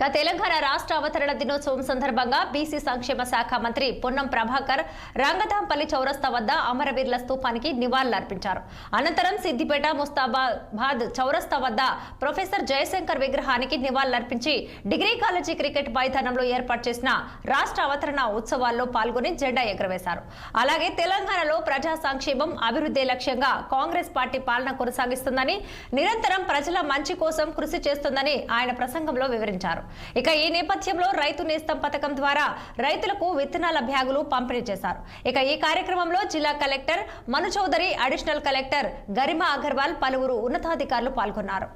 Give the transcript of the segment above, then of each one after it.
తెలంగాణ రాష్ట్ర అవతరణ దినోత్సవం సందర్భంగా బీసీ సంక్షేమ శాఖ మంత్రి పొన్నం ప్రభాకర్ రంగదాంపల్లి చౌరస్తా వద్ద అమరవీరుల స్తూపానికి నివాళులర్పించారు. అనంతరం సిద్దిపేట ముస్తాబాద్ చౌరస్తా వద్ద ప్రొఫెసర్ జయశంకర్ విగ్రహానికి నివాళులర్పించి డిగ్రీ కాలేజీ క్రికెట్ మైదానంలో ఏర్పాటు చేసిన రాష్ట్ర అవతరణ ఉత్సవాల్లో పాల్గొని జెండా ఎగురవేశారు. అలాగే తెలంగాణలో ప్రజా సంక్షేమం అభివృద్ధి లక్ష్యంగా కాంగ్రెస్ పార్టీ పాలన కొనసాగిస్తుందని, నిరంతరం ప్రజల మంచి కోసం కృషి చేస్తుందని ఆయన ప్రసంగంలో వివరించారు. ఇక ఈ నేపథ్యంలో రైతు నేస్తం పథకం ద్వారా రైతులకు విత్తనాల బ్యాగులు పంపిణీ చేశారు. ఇక ఈ కార్యక్రమంలో జిల్లా కలెక్టర్ మను చౌదరి, అడిషనల్ కలెక్టర్ గరిమా అగర్వాల్, పలువురు ఉన్నతాధికారులు పాల్గొన్నారు.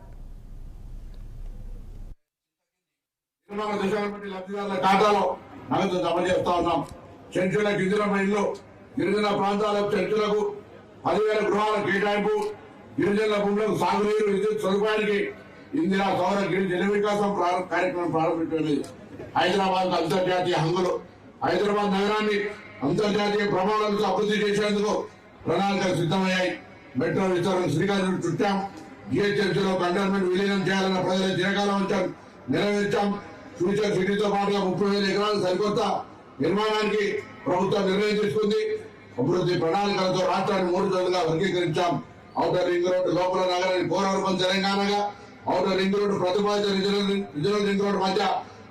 గిరిజన ప్రాంతాల చర్చలకు 10,000 గృహాల కేటాయింపు, గిరిజనుల భూములకు సాగునీరు, విద్యుత్ సదుపాయానికి ఇందిరా సౌర గిరి జల వికాసం కార్యక్రమం ప్రారంభించండి. హైదరాబాద్ అంతర్జాతీయ హంగులు, హైదరాబాద్ నగరాన్ని అంతర్జాతీయ ప్రమాణాలతో అభివృద్ధి చేసేందుకు ప్రణాళికలు సిద్ధమయ్యాయి. మెట్రో విస్తరణ శ్రీకాకుళం చుట్టాం. జిహెచ్ఎంసీలో కంటైన్మెంట్ విలీనం చేయాలన్న ప్రజల చిరకాలం వచ్చాం, నెరవేర్చాం. ఫ్యూచర్ సిటీతో పాటుగా 30,000 ఎకరాల సరికొత్త నిర్మాణానికి ప్రభుత్వం నిర్ణయం తీసుకుంది. అభివృద్ధి ప్రణాళికలతో రాష్ట్రాన్ని 3 జోన్లుగా వర్గీకరించాం. ఔటర్ రింగ్ రోడ్డు లోపల నగరాన్ని పోలవరం తెలంగాణగా, ఔటర్ రింగ్ రోడ్డు ప్రతిపాదిత రీజనల్ రింగ్ రోడ్డు మధ్య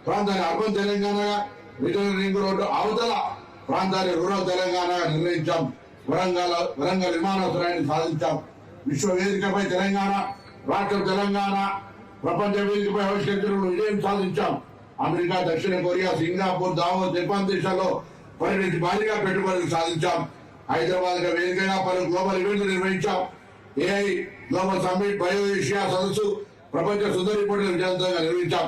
ప్రాంతాన్ని అర్బన్ తెలంగాణగా, రీజనల్ రింగ్ రోడ్డు అవతల ప్రాంతాన్ని రూరల్ తెలంగాణగా నిర్ణయించాం. వరంగల్ విమానాశ్రయాన్ని సాధించాం. విశ్వ వేదికపై తెలంగాణ, రాష్ట్రం తెలంగాణ ప్రపంచ వేదికపై ఆవిష్కరించడం విజయం సాధించాం. అమెరికా, దక్షిణ కొరియా, సింగపూర్, దావోస్, జపాన్ దేశాల్లో పర్యటించి భారీగా పెట్టుబడులు సాధించాం. హైదరాబాద్ వేదికగా పలు గ్లోబల్ ఈవెంట్లు నిర్వహించాం. AI global summit, bio Asia సదస్సు, ప్రపంచ సుందరి పోటీలు విజయవంతంగా నిర్వహించాం.